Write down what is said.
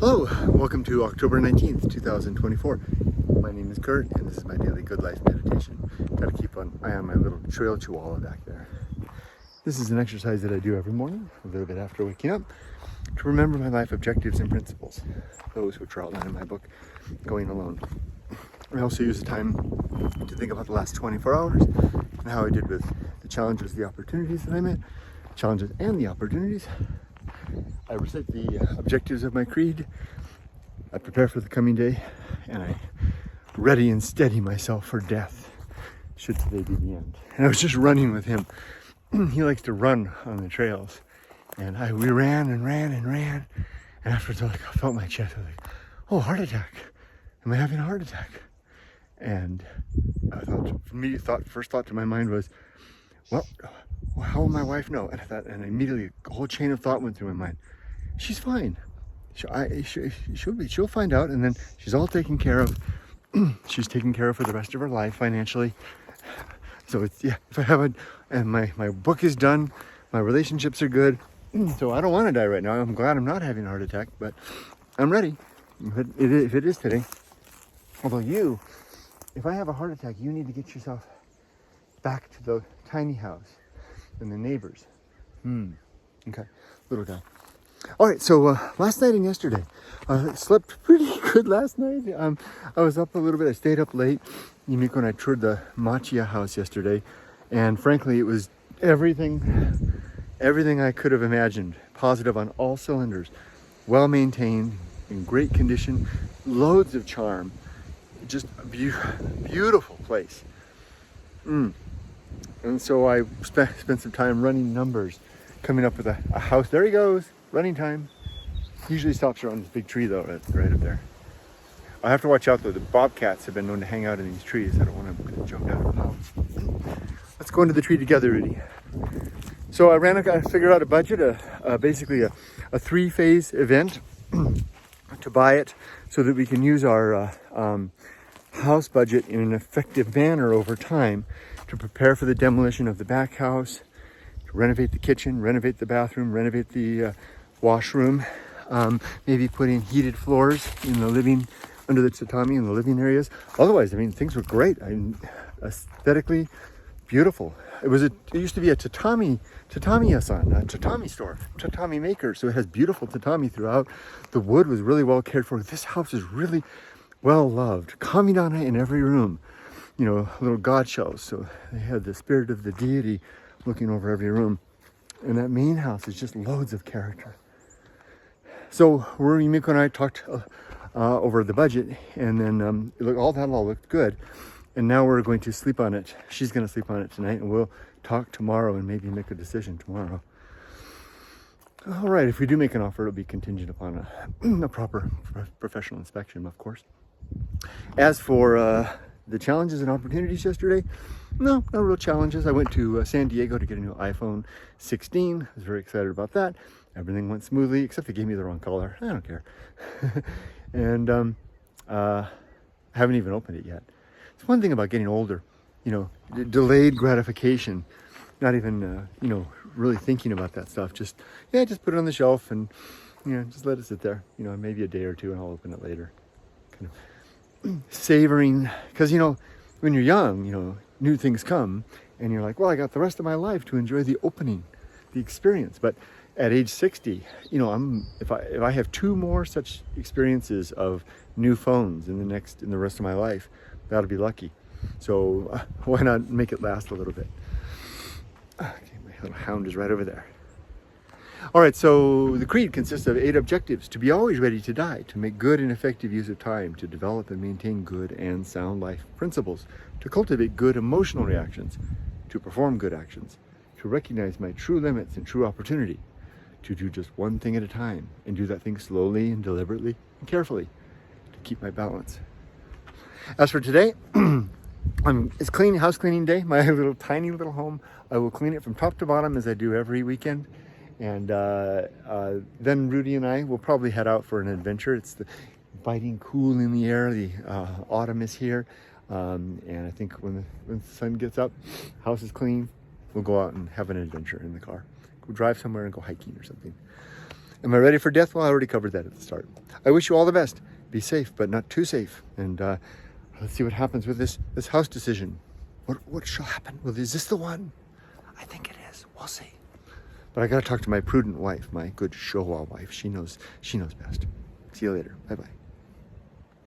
Hello, welcome to October 19th, 2024. My name is Kurt, and this is my daily good life meditation. Got to keep an eye on my little trail chihuahua back there. This is an exercise that I do every morning, a little bit after waking up, to remember my life objectives and principles, those which are outlined in my book, Going Alone. I also use the time to think about the last 24 hours and how I did with the challenges, the opportunities that I met, challenges and the opportunities. I recite the objectives of my creed, I prepare for the coming day, and I ready and steady myself for death, should today be the end. And I was just running with him. He likes to run on the trails. And we ran, and after I felt my chest, I was like, oh, heart attack. Am I having a heart attack? And I thought, first thought to my mind was, well, how will my wife know? And I thought, and immediately a whole chain of thought went through my mind. She's fine. She'll find out, and then she's all taken care of. She's taken care of for the rest of her life financially. So it's, yeah, if I have and my book is done, my relationships are good. So I don't want to die right now. I'm glad I'm not having a heart attack, but I'm ready. If it is today. Although if I have a heart attack, you need to get yourself back to the tiny house and the neighbors. Okay, little guy. All right, so last night and yesterday, I slept pretty good last night. I was up a little bit. I stayed up late. Yumiko and I toured the Machiya house yesterday, and frankly, it was everything I could have imagined. Positive on all cylinders, well maintained, in great condition, loads of charm, just a beautiful place. And so I spent some time running numbers, coming up with a house. There he goes. Running time. Usually stops around this big tree though, right up there. I have to watch out though. The bobcats have been known to hang out in these trees. I don't want to get jumped out of the house. Let's go into the tree together, Rudy. So I figured out a budget, basically a three-phase event to buy it so that we can use our house budget in an effective manner over time to prepare for the demolition of the back house, to renovate the kitchen, renovate the bathroom, renovate the washroom, maybe put in heated floors in the under the tatami in the living areas. Otherwise, I mean, things were great. Aesthetically beautiful. It used to be a tatami-asan, a tatami store, tatami-maker. So it has beautiful tatami throughout. The wood was really well cared for. This house is really well loved. Kamidana in every room. Little god shelves. So they had the spirit of the deity looking over every room. And that main house is just loads of character. So Yumiko and I talked over the budget, and then all looked good. And now we're going to sleep on it. She's going to sleep on it tonight, and we'll talk tomorrow and maybe make a decision tomorrow. All right, if we do make an offer, it'll be contingent upon a proper professional inspection, of course. As for the challenges and opportunities yesterday, no real challenges. I went to San Diego to get a new iPhone 16. I was very excited about that. Everything went smoothly, except they gave me the wrong color. I don't care. And I haven't even opened it yet. It's one thing about getting older, delayed gratification, not even, really thinking about that stuff. Just put it on the shelf and, just let it sit there, maybe a day or two, and I'll open it later. Kind of savoring, because, when you're young, new things come, and you're like, well, I got the rest of my life to enjoy the opening, the experience. But at age 60, if I have two more such experiences of new phones in the rest of my life, that'll be lucky. So why not make it last a little bit? Okay, my little hound is right over there. All right, so the creed consists of 8 objectives: to be always ready to die, to make good and effective use of time, to develop and maintain good and sound life principles, to cultivate good emotional reactions, to perform good actions, to recognize my true limits and true opportunity, to do just one thing at a time, and do that thing slowly and deliberately and carefully, to keep my balance. As for today, it's house cleaning day, my tiny little home. I will clean it from top to bottom as I do every weekend. And then Rudy and I will probably head out for an adventure. It's the biting cool in the air. The autumn is here. And I think when the sun gets up, house is clean, we'll go out and have an adventure in the car. Go drive somewhere and go hiking or something. Am I ready for death? Well, I already covered that at the start. I wish you all the best. Be safe, but not too safe. And let's see what happens with this house decision. What shall happen? Well, is this the one? I think it is. We'll see. But I got to talk to my prudent wife, my good Showa wife. She knows best. See you later. Bye-bye.